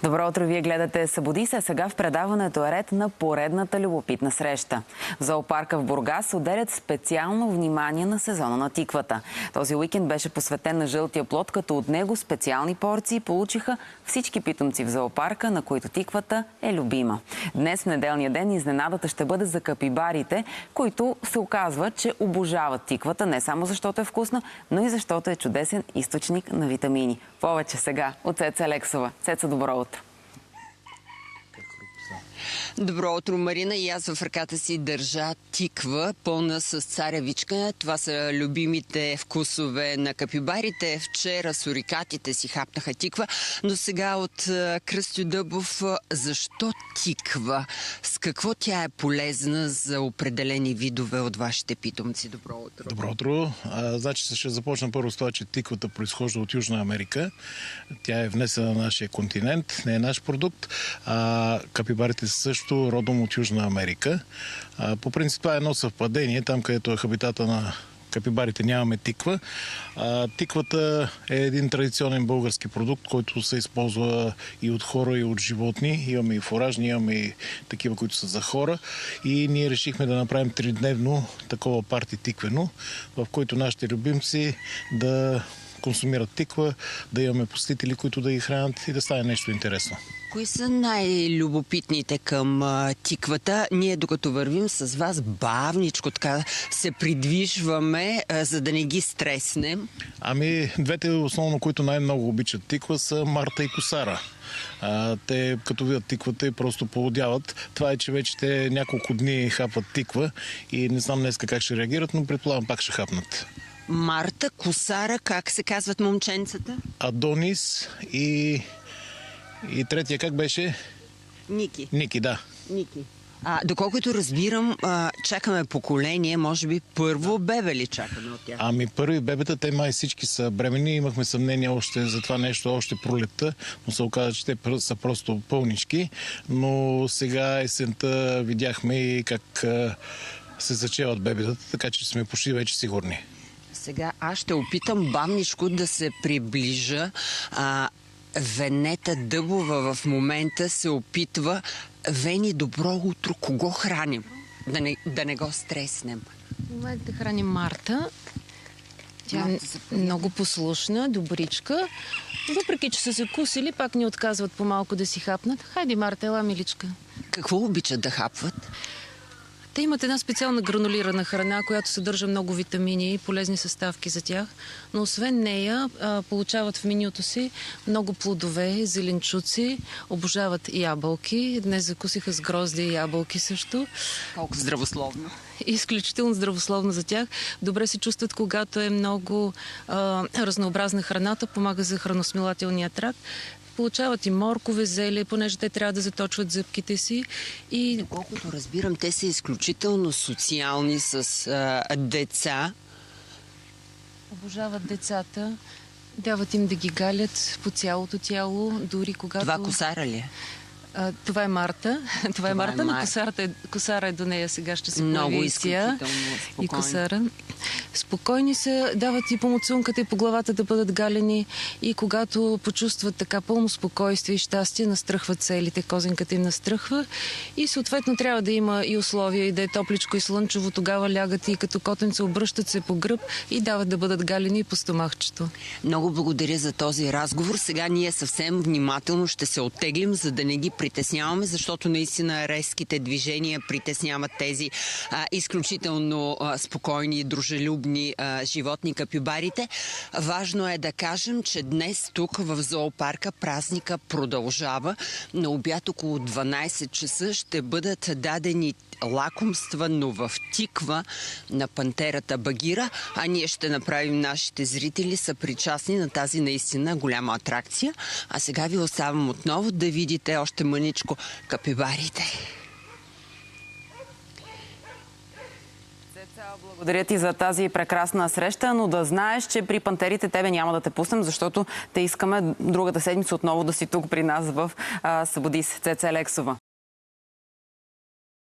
Добро утро, вие гледате Събуди се. Сега в предаването е ред на поредната любопитна среща. В зоопарка в Бургас отделят специално внимание на сезона на тиквата. Този уикенд беше посветен на жълтия плод, като от него специални порции получиха всички питомци в зоопарка, на които тиквата е любима. Днес, в неделния ден, изненадата ще бъде за капибарите, които се оказва, че обожават тиквата не само защото е вкусна, но и защото е чудесен източник на витамини. Повече сега от Цеца Алексова. Цеца, добро утро! Добро утро, Марина. И аз в ръката си държа тиква, пълна с царевичка. Това са любимите вкусове на капибарите. Вчера сурикатите си хапнаха тиква, но сега от Кръстю Дъбов. Защо тиква? С какво тя е полезна за определени видове от вашите питомци? Добро утро. Добро утро. Значи ще започна първо с това, че тиквата произхожда от Южна Америка. Тя е внесена на нашия континент, не е наш продукт. Капибарите са също родом от Южна Америка. По принцип това е едно съвпадение. Там, където е хабитата на капибарите, нямаме тиква. Тиквата е един традиционен български продукт, който се използва и от хора, и от животни. Имаме и фуражни, имаме и такива, които са за хора. И ние решихме да направим 3-дневно такова парти тиквено, в който нашите любимци да консумират тиква, да имаме посетители, които да ги хранят и да стане нещо интересно. Кои са най-любопитните към тиквата? Ние, докато вървим с вас, бавничко така се придвижваме, за да не ги стреснем. Двете основно, които най-много обичат тиква, са Марта и Косара. Те, като видят тиквата, и просто полудяват. Това е, че вече те няколко дни хапват тиква и не знам днес как ще реагират, но предполагам пак ще хапнат. Марта, Косара, как се казват момченцата? Адонис и третия как беше? Ники. Ники, да. Ники. Доколкото разбирам, чакаме поколение, може би първо бебе ли чакаме от тях? Първи бебета, те май всички са бременни. Имахме съмнение още за това нещо, още пролетта, но се оказа, че те са просто пълнички. Но сега есента видяхме и как се зачеват бебетата, така че сме почти вече сигурни. Сега аз ще опитам бавничко да се приближа. Венета Дъбова в момента се опитва. Вени, добро утро, кого храним? Да не го стреснем. В момента храним Марта. Тя е много послушна, добричка. Въпреки, че са се кусили, пак ни отказват по-малко да си хапнат. Хайде, Марта, ела, миличка. Какво обичат да хапват? Те имат една специална гранулирана храна, която съдържа много витамини и полезни съставки за тях. Но освен нея, получават в менюто си много плодове, зеленчуци, обожават ябълки. Днес закусиха с грозде и ябълки също. Колко здравословно. Изключително здравословно за тях. Добре се чувстват, когато е много разнообразна храната, помага за храносмилателния тракт. Получават и моркове, зеле, понеже те трябва да заточват зъбките си. И доколкото разбирам, те са изключително социални с деца. Обожават децата. Дават им да ги галят по цялото тяло, дори когато... Това Косара ли е? Това е Марта. Това е Марта, но Косара е до нея. Сега ще се появи и тя. И Косара. Спокойни са, дават и по муцунката и по главата да бъдат галени. И когато почувстват така пълно спокойствие и щастие, настръхват целите, козинката им настръхва. И съответно трябва да има и условия, и да е топличко и слънчево. Тогава лягат и като котенца, обръщат се по гръб и дават да бъдат галени и по стомахчето. Много благодаря за този разговор. Сега ние съвсем внимателно ще се оттеглим, за да не ги притесняваме, защото наистина резките движения притесняват тези изключително спокойни и дружелюбни животни, капибарите. Важно е да кажем, че днес тук в зоопарка празника продължава. На обяд около 12 часа ще бъдат дадени лакомства, но в тиква на пантерата Багира, а ние ще направим нашите зрители съпричастни на тази наистина голяма атракция. А сега ви оставам отново да видите още мъничко капибарите. Благодаря ти за тази прекрасна среща, но да знаеш, че при пантерите тебе няма да те пуснем, защото те искаме другата седмица отново да си тук при нас в Събуди се. Цеца Алексова.